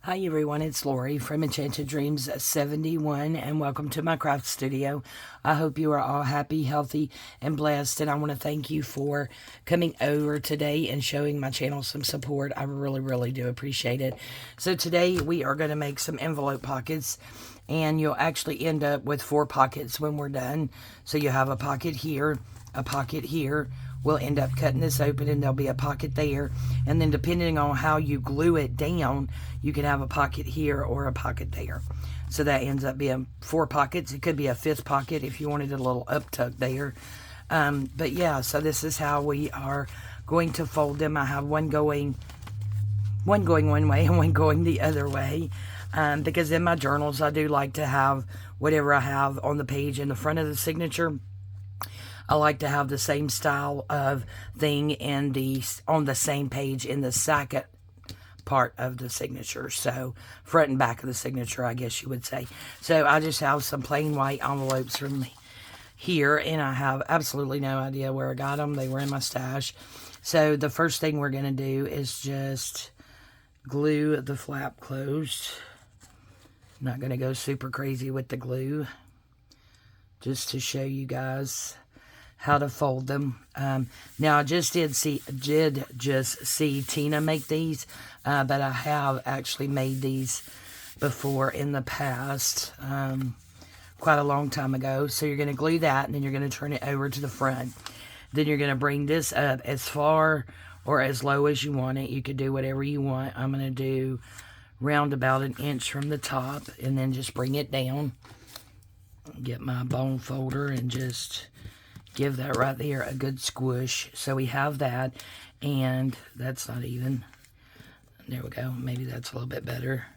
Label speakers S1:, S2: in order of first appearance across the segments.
S1: Hi everyone, it's Lorie from Enchanted Dreams 71 and welcome to my craft studio. I hope you are all happy, healthy, and blessed, and I want to thank you for coming over today and showing my channel some support. I really do appreciate it. So today we are going to make some envelope pockets, and you'll actually end up with 4 pockets when we're done. So you have a pocket here, a pocket here. We'll end up cutting this open and there'll be a pocket there. And then depending on how you glue it down, you can have a pocket here or a pocket there. So that ends up being 4 pockets. It could be a 5th pocket if you wanted a little uptuck there. But yeah, so this is how we are going to fold them. I have one going one way and one going the other way. Because in my journals, I do like to have whatever I have on the page in the front of the signature. I like to have the same style of thing on the same page in the second part of the signature. So front and back of the signature, I guess you would say. So I just have some plain white envelopes from here, and I have absolutely no idea where I got them. They were in my stash. So the first thing we're going to do is just glue the flap closed. I'm not going to go super crazy with the glue, just to show you guys how to fold them. Now I just did just see Tina make these, but I have actually made these before in the past, quite a long time ago. So you're going to glue that, and then you're going to turn it over to the front. Then you're going to bring this up as far or as low as you want it. You could do whatever you want. I'm going to do round about 1 inch from the top, and then just bring it down. Get my bone folder and just give that right there a good squish. So we have that, and that's not even. There we go. Maybe that's a little bit better.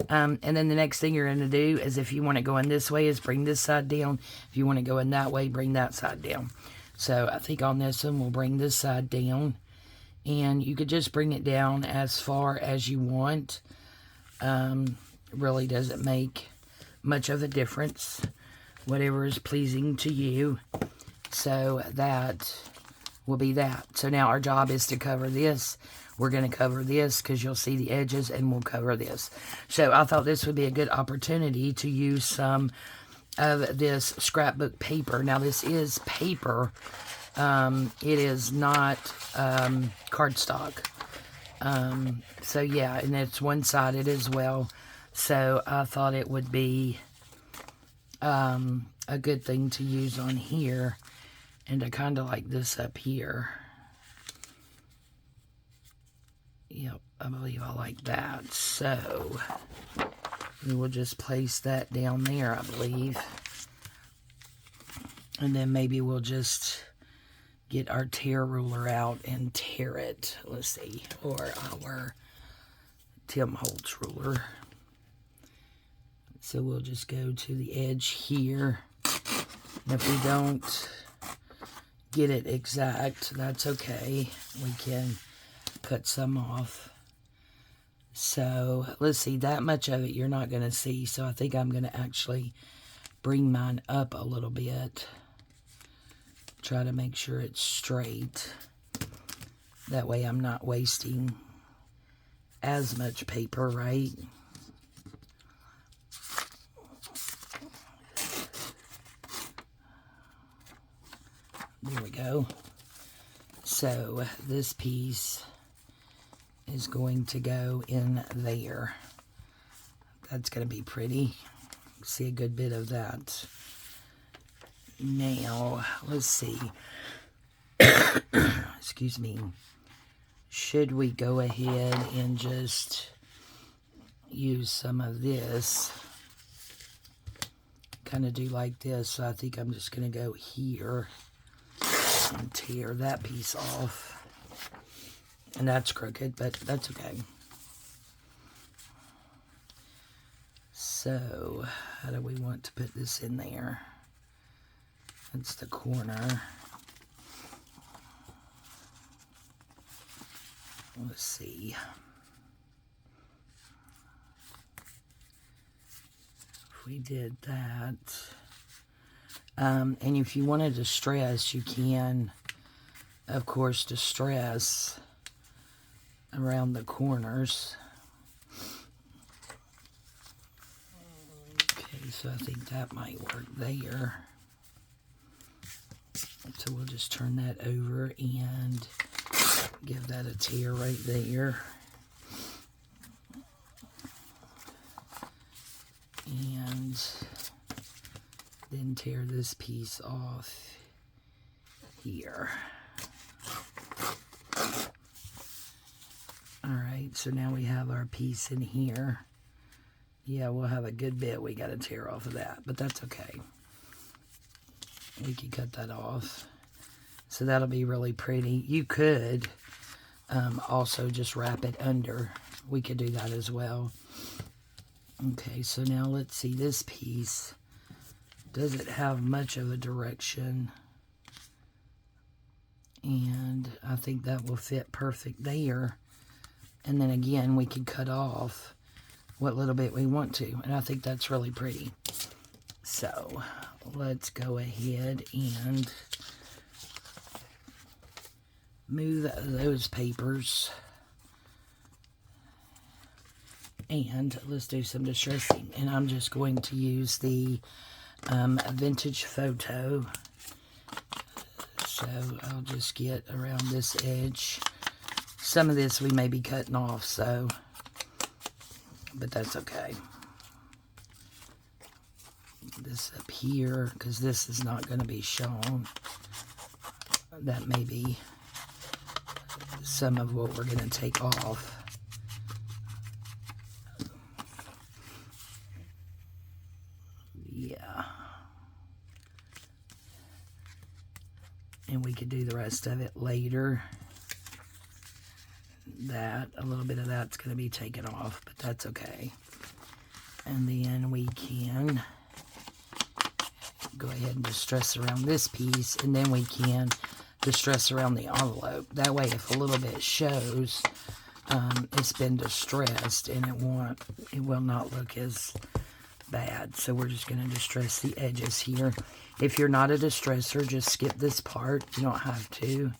S1: And then the next thing you're going to do is, if you want to go in this way, is bring this side down. If you want to go in that way, bring that side down. So I think on this one, we'll bring this side down, and you could just bring it down as far as you want. Really doesn't make much of a difference. Whatever is pleasing to you. So that will be that. So now our job is to cover this. We're going to cover this because you'll see the edges, and we'll cover this. So I thought this would be a good opportunity to use some of this scrapbook paper. Now this is paper. It is not cardstock. So yeah, and it's one-sided as well. So I thought it would be a good thing to use on here. And I kind of like this up here. Yep, I believe I like that. So we will just place that down there, I believe. And then maybe we'll just get our tear ruler out and tear it. Let's see. Or our Tim Holtz ruler. So we'll just go to the edge here. And if we don't get it exact, that's okay. We can cut some off. So let's see, that much of it you're not going to see. So I think I'm going to actually bring mine up a little bit. Try to make sure it's straight. That way I'm not wasting as much paper, right? There we go. So this piece is going to go in there. That's going to be pretty. See a good bit of that. Now, let's see. Excuse me. Should we go ahead and just use some of this? Kind of do like this. So I think I'm just going to go here and tear that piece off. And that's crooked, but that's okay. So, how do we want to put this in there? That's the corner. Let's see. If we did that. And if you wanted to distress, you can, of course, distress around the corners. So I think that might work there. So we'll just turn that over and give that a tear right there. And then tear this piece off here. Alright, so now we have our piece in here. Yeah, we'll have a good bit we got to tear off of that, but that's okay. We can cut that off. So that'll be really pretty. You could also just wrap it under. We could do that as well. Okay, so now let's see this piece. Does it have much of a direction? And I think that will fit perfect there. And then again, we can cut off what little bit we want to. And I think that's really pretty. So let's go ahead and move those papers. And let's do some distressing. And I'm just going to use the vintage photo. So I'll just get around this edge. Some of this we may be cutting off, so, but that's okay. This up here, because this is not going to be shown. That may be some of what we're going to take off. Yeah. And we could do the rest of it later. A little bit of that's going to be taken off, but that's okay. And then we can go ahead and distress around this piece, and then we can distress around the envelope. That way, if a little bit shows, it's been distressed, and it will not look as bad. So we're just going to distress the edges here. If you're not a distresser, just skip this part. You don't have to.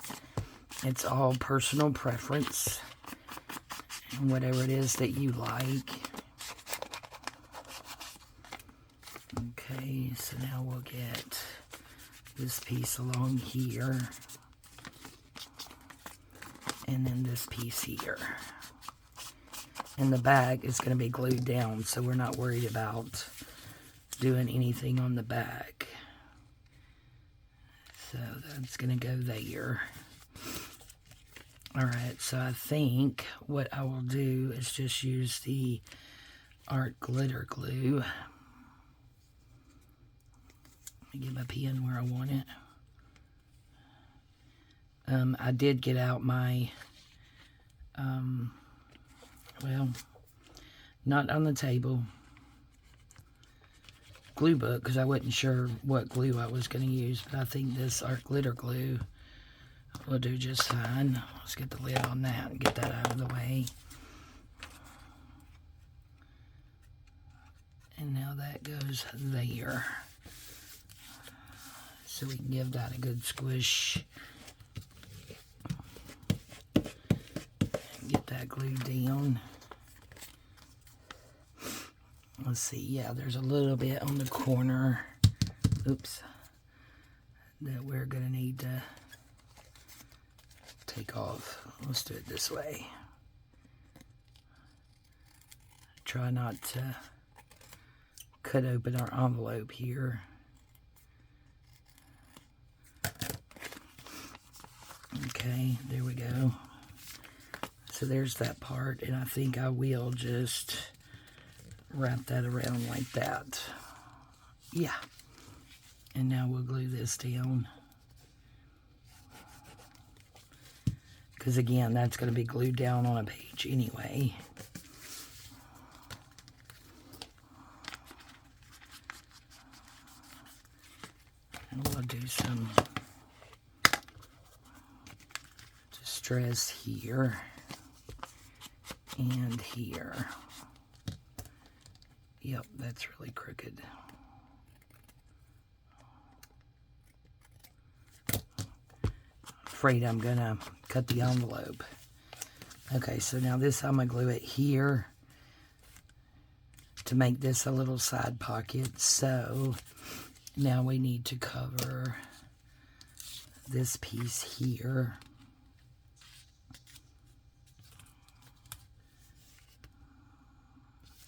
S1: It's all personal preference. And whatever it is that you like. Okay, so now we'll get this piece along here. And then this piece here. And the bag is going to be glued down, so we're not worried about doing anything on the bag. So that's going to go there. Alright, so I think what I will do is just use the art glitter glue. Let me get my pen where I want it. I did get out my, well, not on the table, glue book, because I wasn't sure what glue I was going to use, but I think this art glitter glue will do just fine. Let's get the lid on that and get that out of the way. And now that goes there. So we can give that a good squish. Get that glued down. Let's see, yeah, there's a little bit on the corner. Oops. That we're going to need to take off. Let's do it this way. Try not to cut open our envelope here. Okay, there we go. So there's that part, and I think I will just wrap that around like that. Yeah. And now we'll glue this down. Because again, that's going to be glued down on a page anyway. And we'll do some distress here and here. Yep, that's really crooked. Afraid I'm gonna cut the envelope. Okay, so now this I'm gonna glue it here to make this a little side pocket. So now we need to cover this piece here.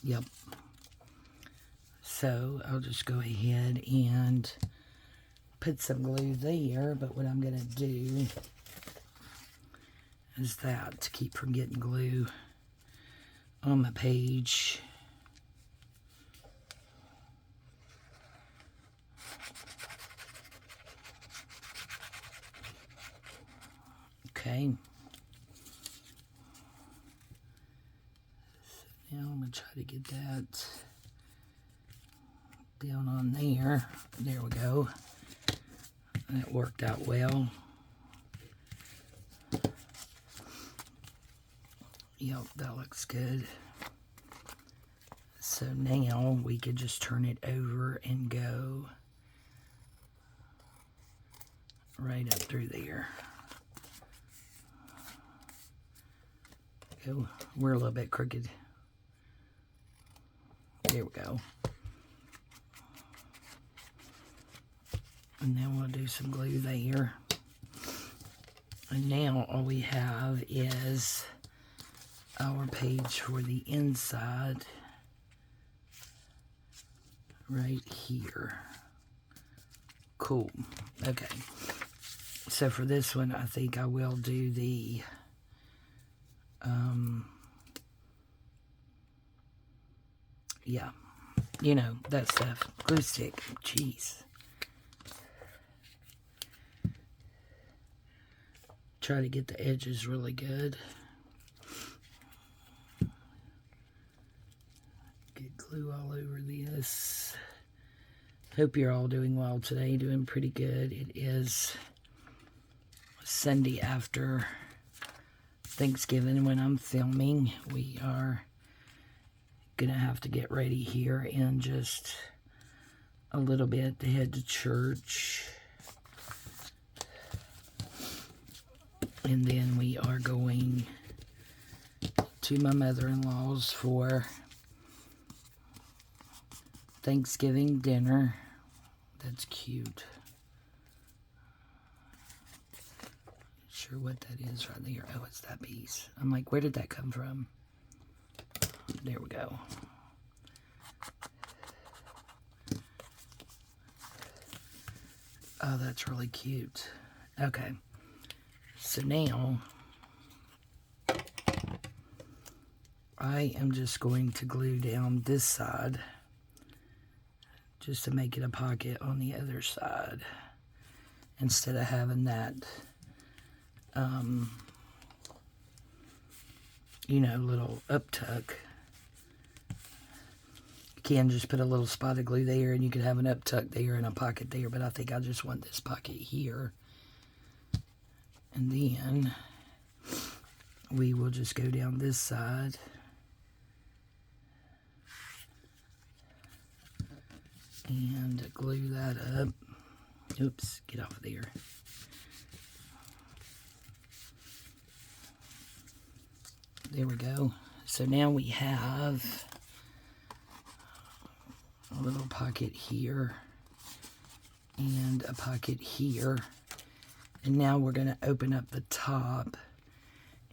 S1: Yep. So I'll just go ahead and put some glue there, but what I'm going to do is that to keep from getting glue on my page. Okay. So now I'm going to try to get that down on there. There we go. And it worked out well. Yep, that looks good. So now we could just turn it over and go right up through there. Go. We're a little bit crooked. There we go. And then we'll do some glue there. And now all we have is our page for the inside right here. Cool. Okay. So for this one, I think I will do the yeah, you know, that stuff. Glue stick. Jeez. Try to get the edges really good. Get glue all over this. Hope you're all doing well today. Doing pretty good. It is Sunday after Thanksgiving when I'm filming. We are gonna have to get ready here in just a little bit to head to church. And then we are going to my mother-in-law's for Thanksgiving dinner. That's cute. Not sure what that is right there. Oh, it's that piece. I'm like, where did that come from? There we go. Oh, that's really cute. Okay. So now, I am just going to glue down this side just to make it a pocket on the other side instead of having that, you know, little uptuck. You can just put a little spot of glue there and you could have an uptuck there and a pocket there, but I think I just want this pocket here. And then we will just go down this side and glue that up. Oops, get off of there. There we go. So now we have a little pocket here and a pocket here. And now we're going to open up the top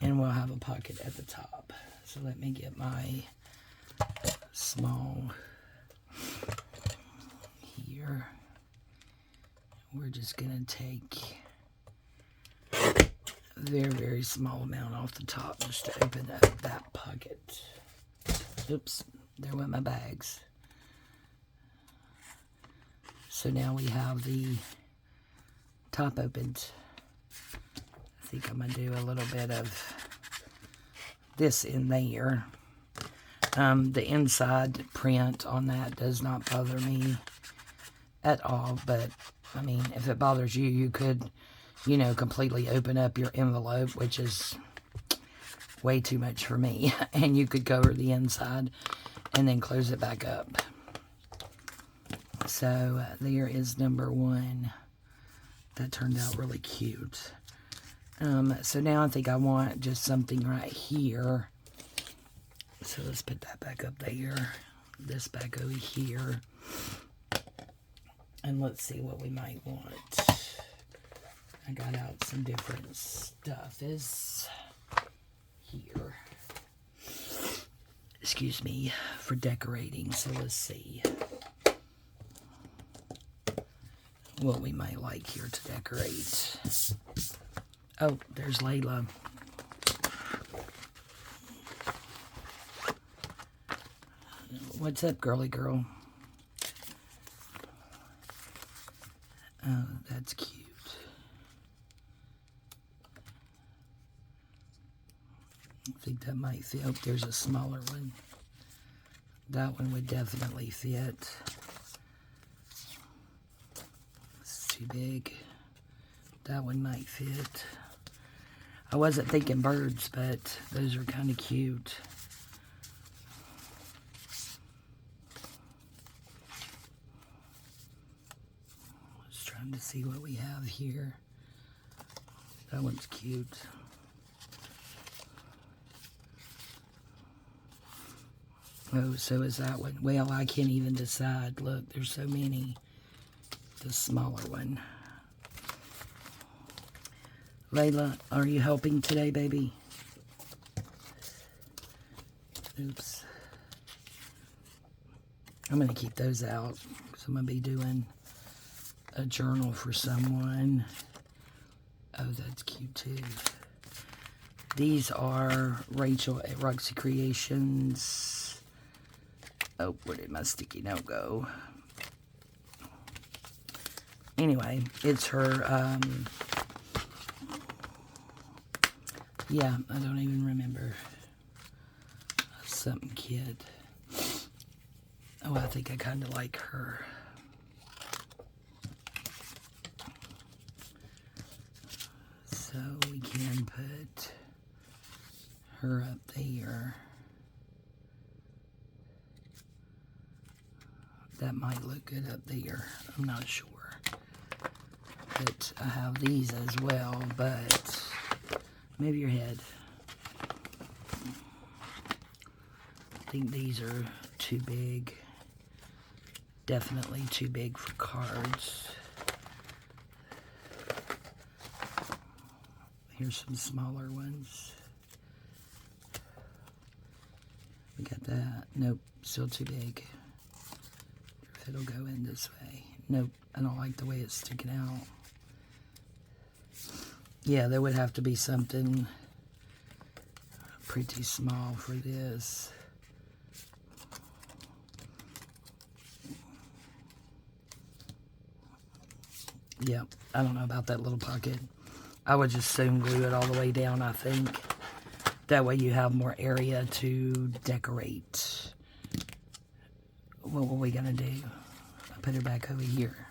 S1: and we'll have a pocket at the top. So let me get my small here. We're just going to take a very, very small amount off the top just to open up that pocket. Oops, there went my bags. So now we have the top opened. I think I'm going to do a little bit of this in there. The inside print on that does not bother me at all, but I mean, if it bothers you, you could, you know, completely open up your envelope, which is way too much for me, and you could cover the inside and then close it back up. So there is number one. That turned out really cute. So now I think I want just something right here. So let's put that back up there. this back over here. And let's see what we might want. I got out some different stuff is here. Excuse me, for decorating. So let's see what we might like here to decorate. Oh, there's Layla. What's up, girly girl? Oh, that's cute. I think that might fit. Oh, there's a smaller one. That one would definitely fit. It's too big. That one might fit. I wasn't thinking birds, but those are kind of cute. Just trying to see what we have here. That one's cute. Oh, so is that one. Well, I can't even decide. Look, there's so many. The smaller one. Layla, are you helping today, baby? Oops. I'm going to keep those out because I'm going to be doing a journal for someone. Oh, that's cute too. These are Rachel at Roxy Creations. Oh, where did my sticky note go? Anyway, it's her, yeah, I don't even remember. Something kid. Oh, I think I kind of like her. So we can put her up there. That might look good up there. I'm not sure. But I have these as well, but move your head. I think these are too big. Definitely too big for cards. Here's some smaller ones. We got that. Nope, still too big. If it'll go in this way. Nope, I don't like the way it's sticking out. Yeah, there would have to be something pretty small for this. Yeah, I don't know about that little pocket. I would just soon glue it all the way down, I think. That way you have more area to decorate. What were we gonna do? I put her back over here.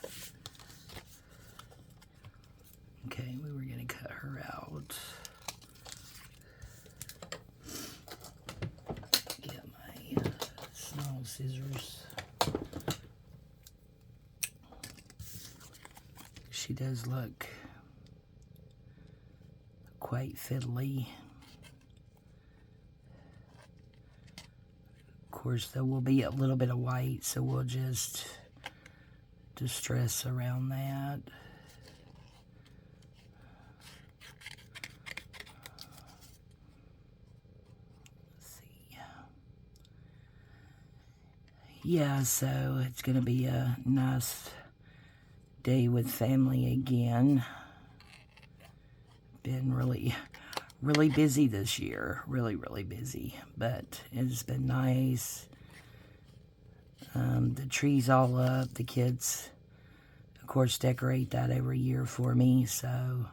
S1: Okay, we were gonna cut her out. Get my small scissors. She does look quite fiddly. Of course, there will be a little bit of white, so we'll just distress around that. Let's see. Yeah, so it's going to be a nice day with family again. Been really busy this year. Really busy. But it's been nice. The tree's all up. The kids, of course, decorate that every year for me. So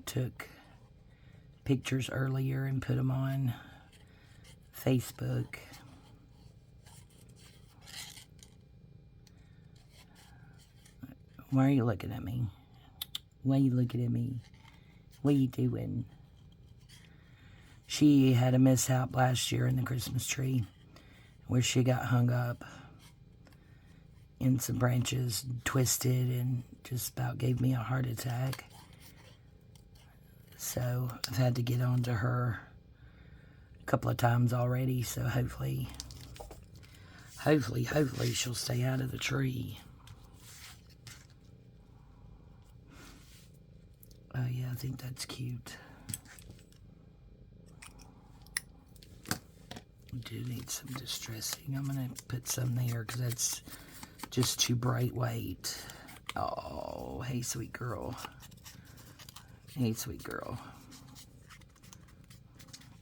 S1: took pictures earlier and put them on Facebook. Why are you looking at me? Why are you looking at me? What are you doing? She had a mishap last year in the Christmas tree where she got hung up in some branches, twisted, and just about gave me a heart attack. So I've had to get on to her couple of times already, so hopefully she'll stay out of the tree. Oh yeah, I think that's cute. We do need some distressing. I'm going to put some there because that's just too bright white. Oh, hey, sweet girl. Hey, sweet girl.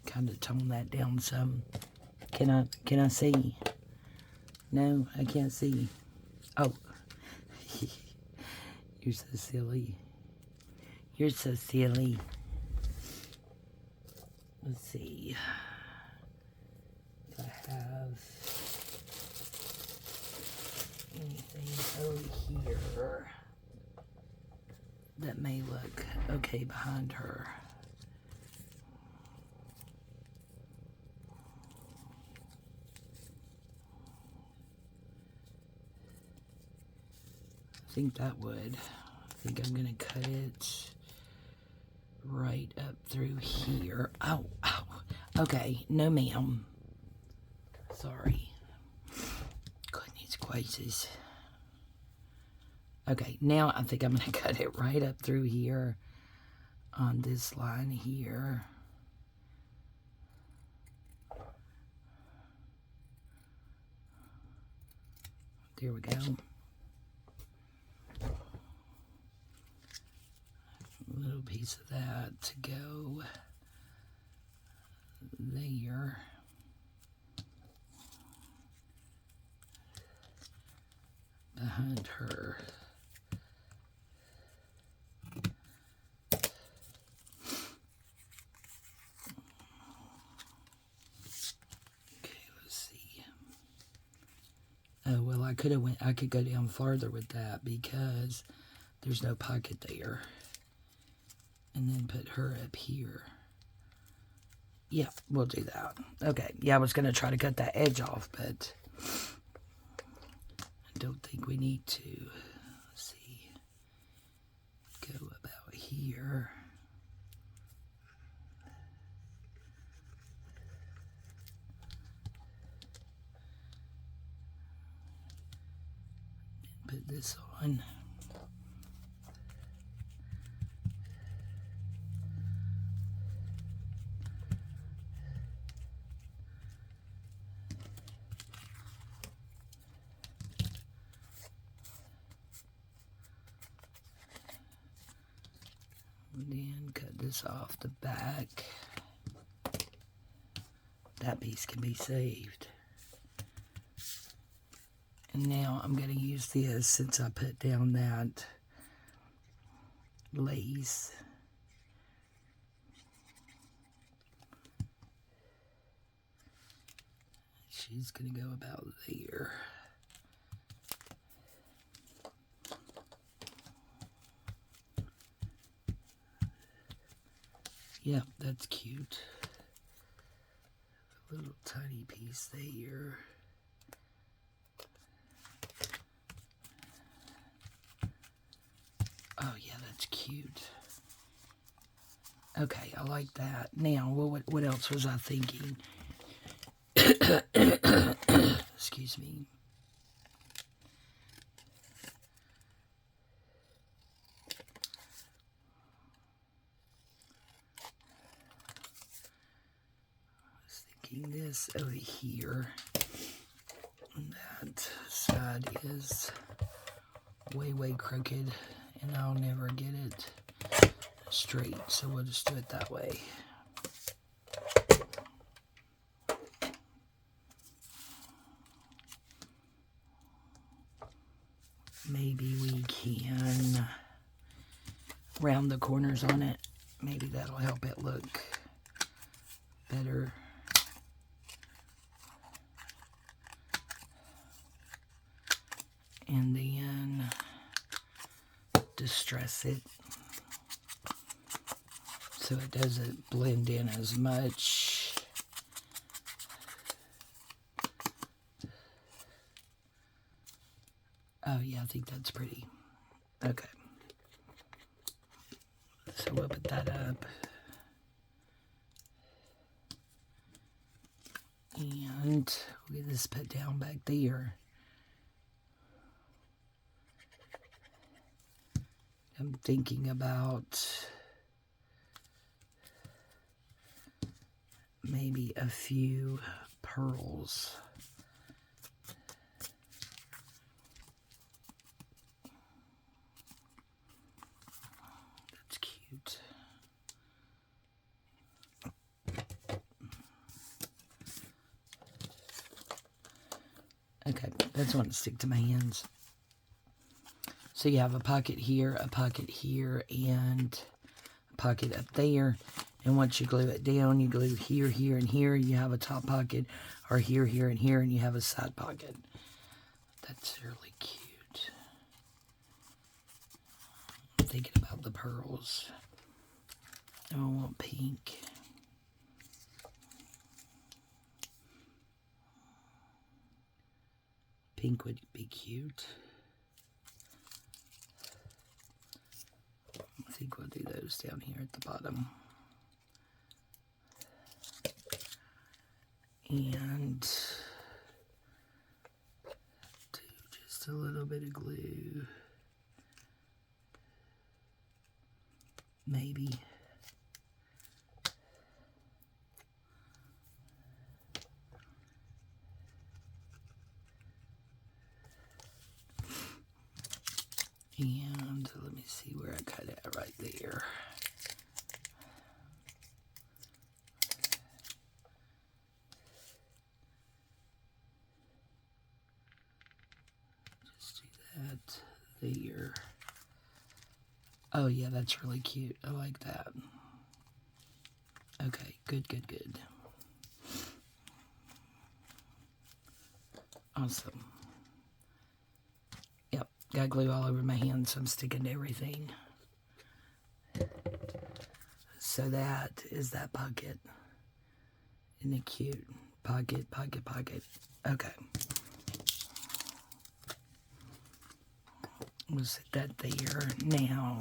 S1: Kind of tone that down some. Can I see? No, I can't see. Oh. You're so silly. You're so silly. Let's see. If I have anything over here that may look okay behind her. I think that would. I think I'm going to cut it right up through here. Oh, okay. No, ma'am. Sorry. Goodness gracious. Okay, now I think I'm going to cut it right up through here on this line here. There we go. A little piece of that to go there. Behind her. Oh, well, I could go down farther with that because there's no pocket there. And then put her up here. Yeah, we'll do that. Okay, yeah, I was going to try to cut that edge off, but I don't think we need to. Let's see. Go about here. Put this on. Then cut this off the back. That piece can be saved. And now I'm going to use this since I put down that lace. She's going to go about there. Yep, that's cute. A little tiny piece there. Oh yeah, that's cute. Okay, I like that. Now, what else was I thinking? Excuse me. This over here, that side is way crooked and I'll never get it straight, so we'll just do it that way. Maybe we can round the corners on it. Maybe that'll help it look better. And then distress it so it doesn't blend in as much. Oh yeah, I think that's pretty. Okay. So we'll put that up. And we'll get this put down back there. I'm thinking about maybe a few pearls. That's cute. Okay, that's one to stick to my hands. So you have a pocket here, and a pocket up there. And once you glue it down, you glue here, here, and here. You have a top pocket, or here, here, and here, and you have a side pocket. That's really cute. I'm thinking about the pearls. And I want pink. Pink would be cute. I think we'll do those down here at the bottom. And do just a little bit of glue. Maybe. And let me see where I cut it right there. Just do that there. Oh yeah, that's really cute. I like that. Okay, good, good, good. Awesome. Yep, got glue all over my hands, so I'm sticking to everything. So that is that pocket. Isn't it cute? Pocket, pocket, pocket. Okay. We'll set that there. Now,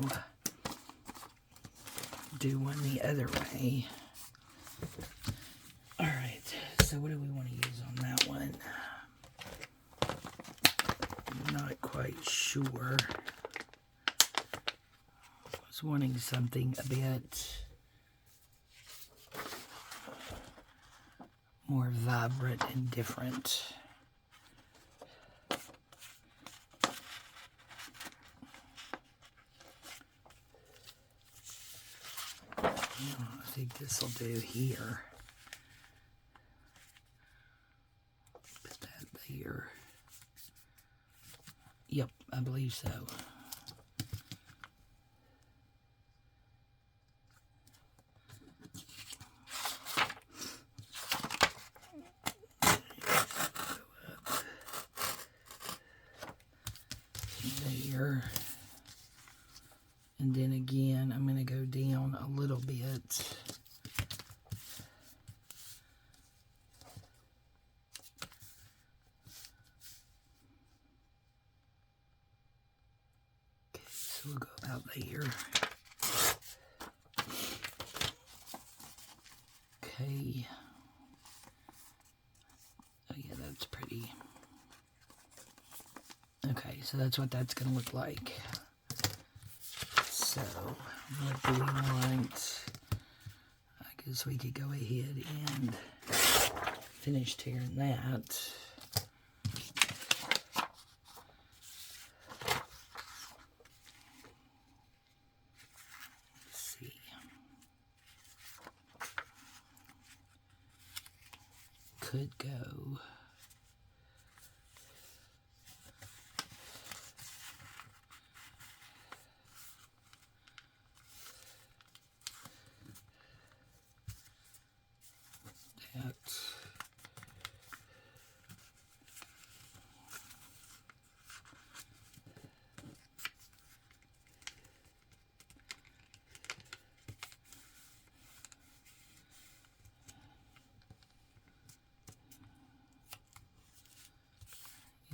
S1: do one the other way. Alright, so what do we want to use on that one? I'm not quite sure. I was wanting something a bit more vibrant and different. I think this will do here. Put that there. Yep, I believe so. There. And then again, I'm going to go down a little bit. Okay, so we'll go about there. Okay. Oh yeah, that's pretty. Okay, so that's what that's going to look like. So, what do we want? I guess we could go ahead and finish tearing that. Let's see. Could go.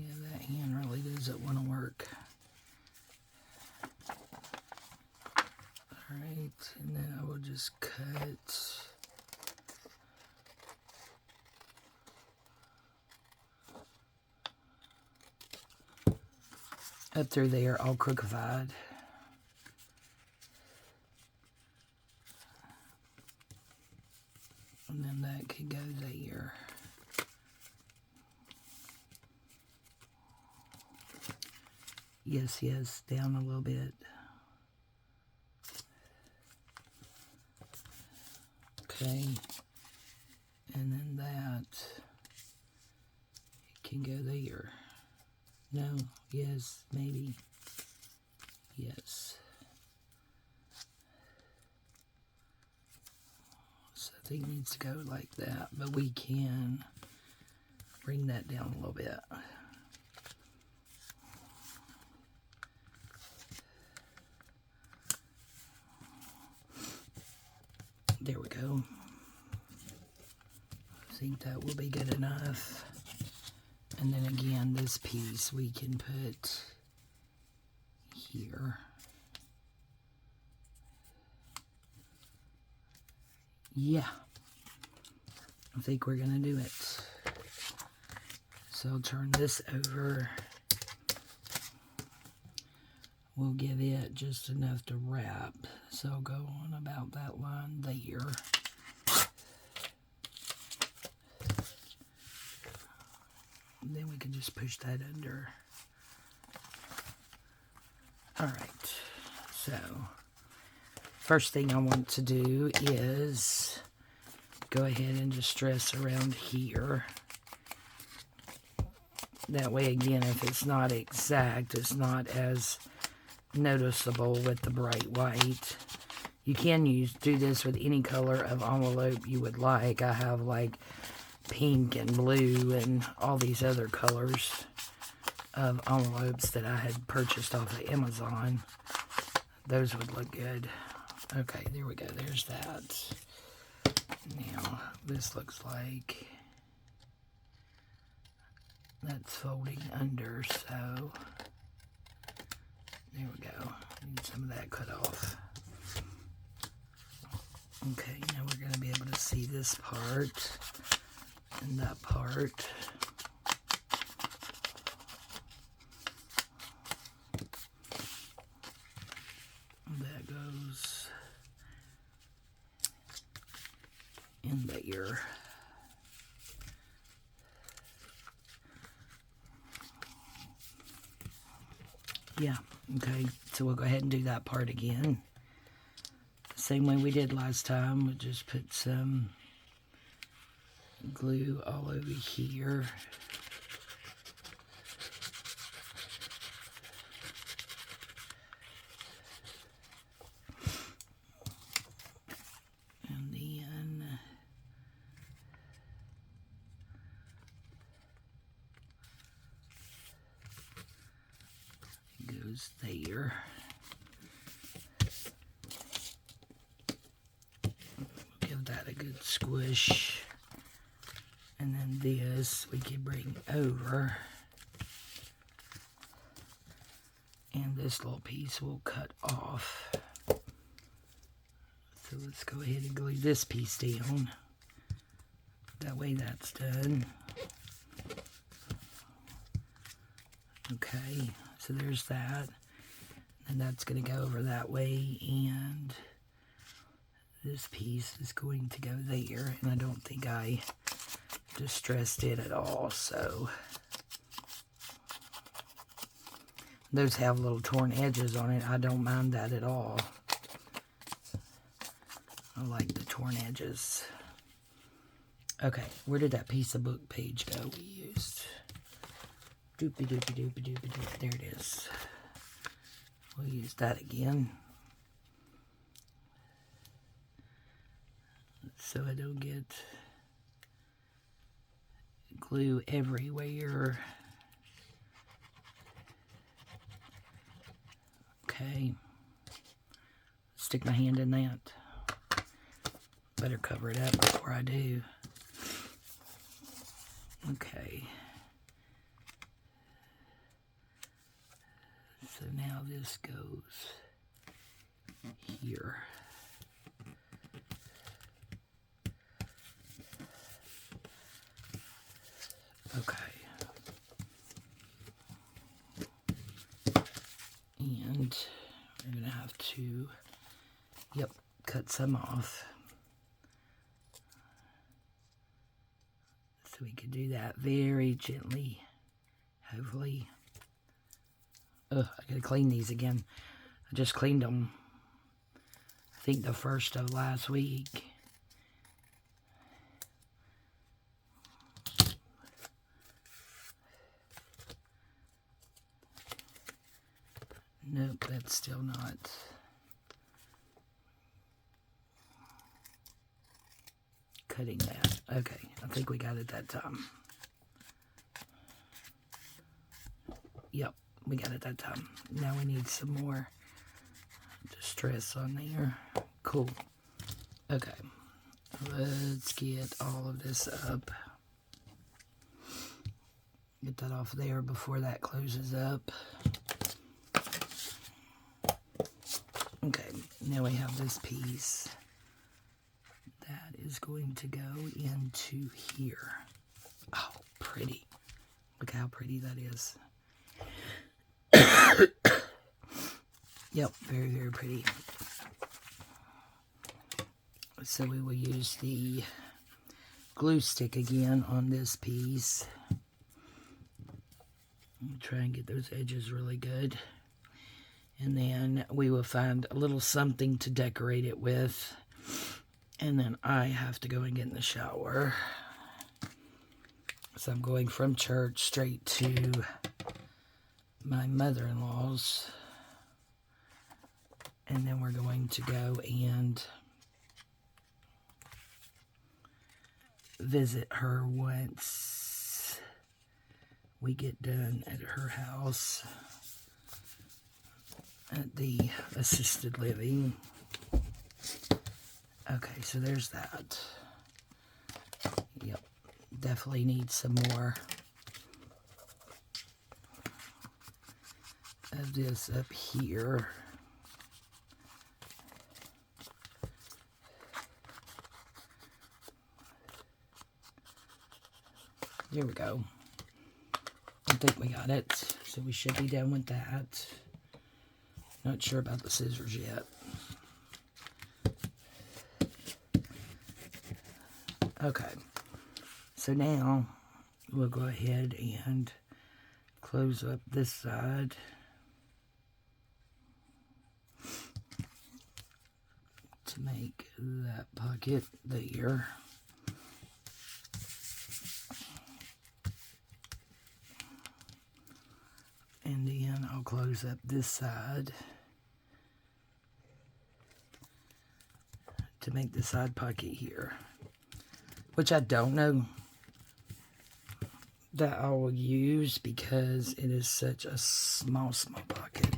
S1: Yeah, that hand really doesn't want to work. Alright, and then I will just cut up through there all crookedified. And then that could go there. Yes, yes, down a little bit. Okay. And then that can go there. No, yes, maybe. Yes. So I think it needs to go like that, but we can bring that down a little bit. There we go. I think that will be good enough. And then again, this piece we can put here. Yeah, I think we're going to do it. So I'll turn this over. We'll give it just enough to wrap. So I'll go on about that line there. And then we can just push that under. All right, so first thing I want to do is go ahead and distress around here. That way, again, if it's not exact, it's not as noticeable with the bright white. You can do this with any color of envelope you would like. I have like pink and blue and all these other colors of envelopes that I had purchased off of Amazon. Those would look good. Okay, there we go. There's that. Now, this looks like that's folding under, so there we go. Need some of that cut off. Okay, now we're going to be able to see this part and that part. That goes in there. Yeah, okay, so we'll go ahead and do that part again. Same way we did last time. We'll just put some glue all over here. And then it goes there. Give that a good squish. And then this we can bring over. And this little piece will cut off. So let's go ahead and glue this piece down. That way that's done. Okay, so there's that. And that's going to go over that way. And this piece is going to go there. And I don't think I distressed it at all, so those have little torn edges on it. I don't mind that at all. I like the torn edges. Okay, where did that piece of book page go we used? Doopy doopy doopy doopy doopy. There it is. We'll use that again. So I don't get glue everywhere. Okay. Stick my hand in that. Better cover it up before I do. Okay. So now this goes here. Okay. to, yep, cut some off. So we can do that very gently, hopefully. Ugh, I gotta clean these again. I just cleaned them, I think the first of last week. Nope, that's still not. Cutting that. Okay, I think we got it that time. Yep, we got it that time. Now we need some more distress on there. Cool. Okay, let's get all of this up. Get that off there before that closes up. Okay, now we have this piece that is going to go into here. Oh, pretty. Look how pretty that is. Yep, very, very pretty. So we will use the glue stick again on this piece. Try and get those edges really good. And then we will find a little something to decorate it with. And then I have to go and get in the shower. So I'm going from church straight to my mother-in-law's. And then we're going to go and visit her once we get done at her house. At the assisted living. Okay, so there's that. Yep, definitely need some more of this up here. There we go. I think we got it. So we should be done with that. Not sure about the scissors yet. Okay, so now we'll go ahead and close up this side. To make that pocket there. And then I'll close up this side to make the side pocket here, which I don't know that I will use because it is such a small pocket.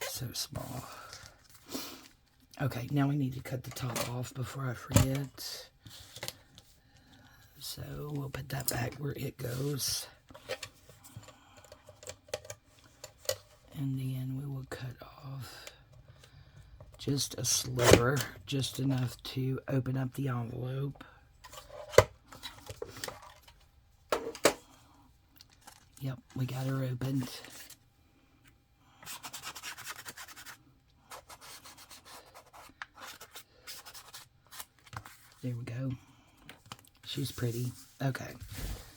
S1: So small. Okay, now we need to cut the top off before I forget. So we'll put that back where it goes. And then we will cut off just a sliver, just enough to open up the envelope. Yep, we got her opened. There we go. She's pretty. Okay.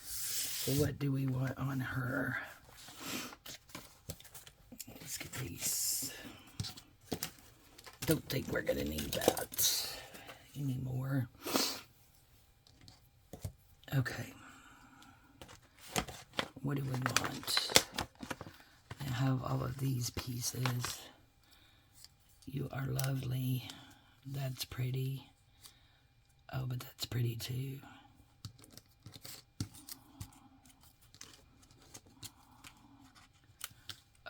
S1: So what do we want on her? Let's get these. Don't think we're going to need that anymore. Okay. What do we want? I have all of these pieces. You are lovely. That's pretty. Oh, but that's pretty too.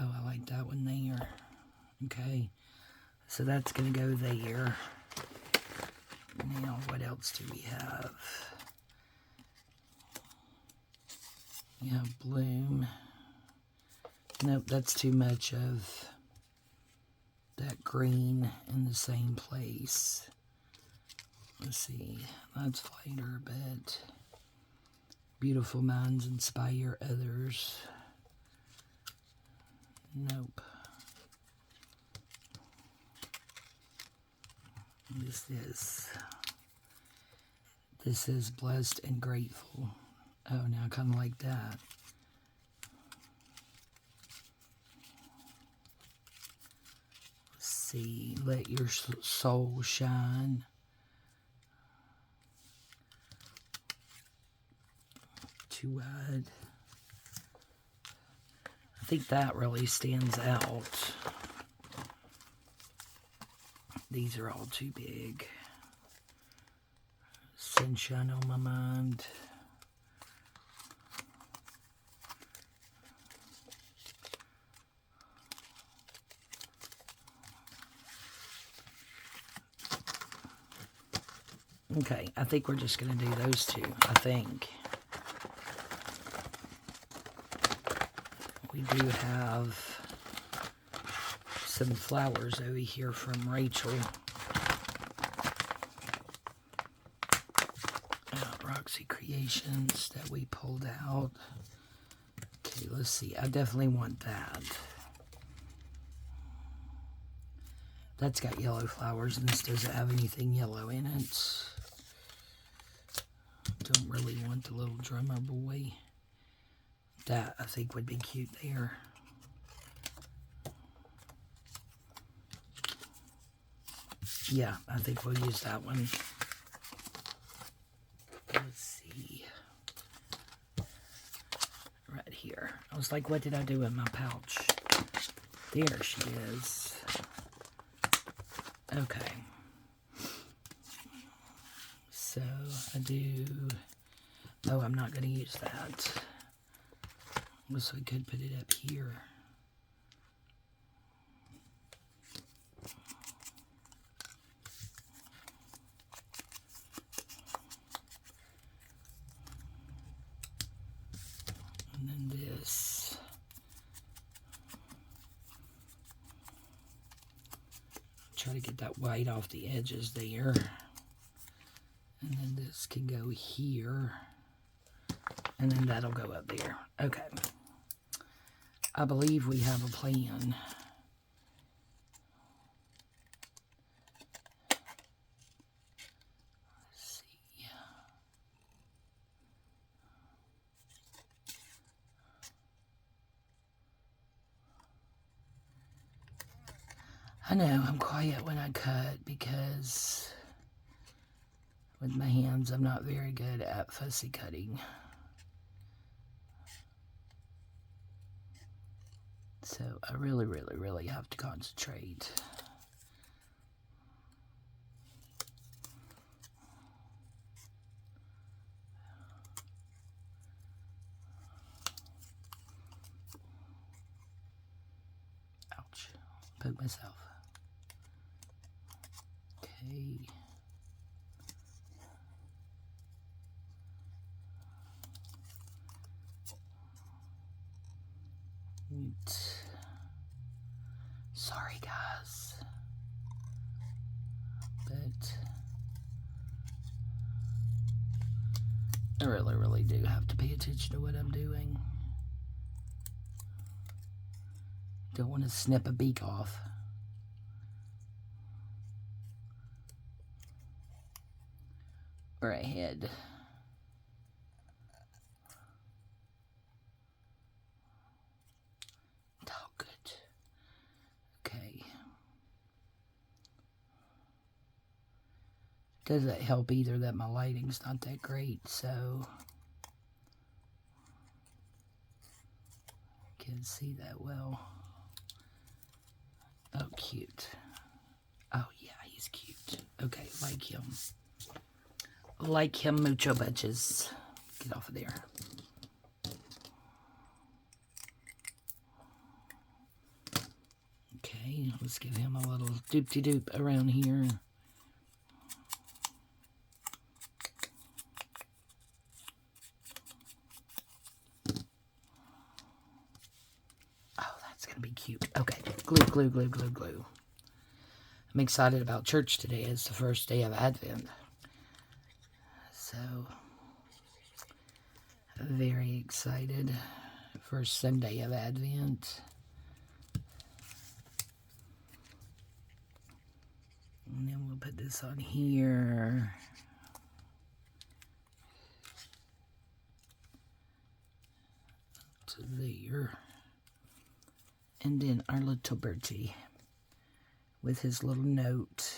S1: Oh, I like that one there. Okay. So that's going to go there. Now, what else do we have? We have bloom. Nope, that's too much of that green in the same place. Let's see. Let's lighter a bit. Beautiful minds inspire others. Nope. This is blessed and grateful. Oh, now I kind of like that. Let's see. Let your soul shine. Too wide. I think that really stands out. These are all too big. Sunshine on my mind. Okay, I think we're just going to do those two, I think. We do have some flowers over here from Rachel. Roxy Creations that we pulled out. Okay, let's see. I definitely want that. That's got yellow flowers, and this doesn't have anything yellow in it. Don't really want the little drummer boy. That, I think, would be cute there. Yeah, I think we'll use that one. Let's see. Right here. I was like, what did I do in my pouch? There she is. Okay. So, I do... Oh, I'm not going to use that. So we could put it up here. And then this. Try to get that white off the edges there. And then this can go here. And then that'll go up there. Okay. I believe we have a plan. Let's see. I know I'm quiet when I cut because with my hands I'm not very good at fussy cutting. So I really, really, really have to concentrate. Ouch. Poke myself. Okay. Sorry, guys. But I really, really do have to pay attention to what I'm doing. Don't want to snip a beak off. Or a head. Oh, good. Okay. Doesn't help either that my lighting's not that great, so can't see that well. Oh, cute. Oh, yeah, he's cute. Okay, like him. Like him mucho bunches. Get off of there. Okay, let's give him a little doop-de-doop around here. Oh, that's going to be cute. Okay, glue, glue, glue, glue, glue. I'm excited about church today. It's the first day of Advent. So, very excited. First Sunday of Advent. And then we'll put this on here. To there. And then our little birdie with his little note.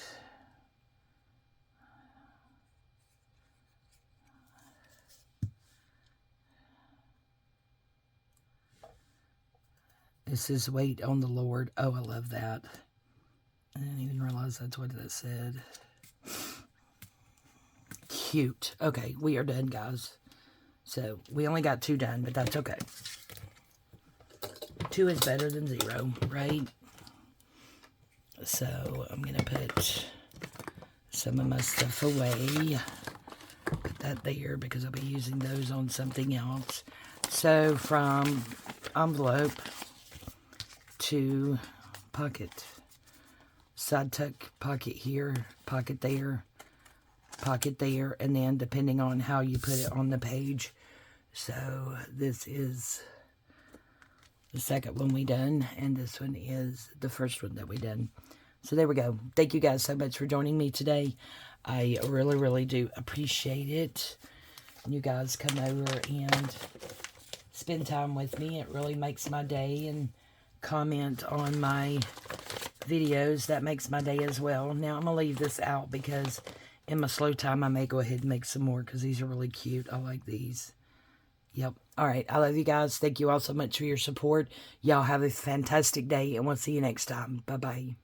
S1: It says, wait on the Lord. Oh, I love that. I didn't even realize that's what that said. Cute. Okay, we are done, guys. So, we only got 2 done, but that's okay. 2 is better than 0, right? So, I'm going to put some of my stuff away. Put that there because I'll be using those on something else. So, from envelope to pocket. Side tuck, pocket here, pocket there, and then depending on how you put it on the page. So this is the second one we done, and this one is the first one that we done. So there we go. Thank you guys so much for joining me today. I really, really do appreciate it. You guys come over and spend time with me. It really makes my day, and comment on my videos. That makes my day as well. Now, I'm going to leave this out because in my slow time, I may go ahead and make some more because these are really cute. I like these. Yep. All right. I love you guys. Thank you all so much for your support. Y'all have a fantastic day, and we'll see you next time. Bye-bye.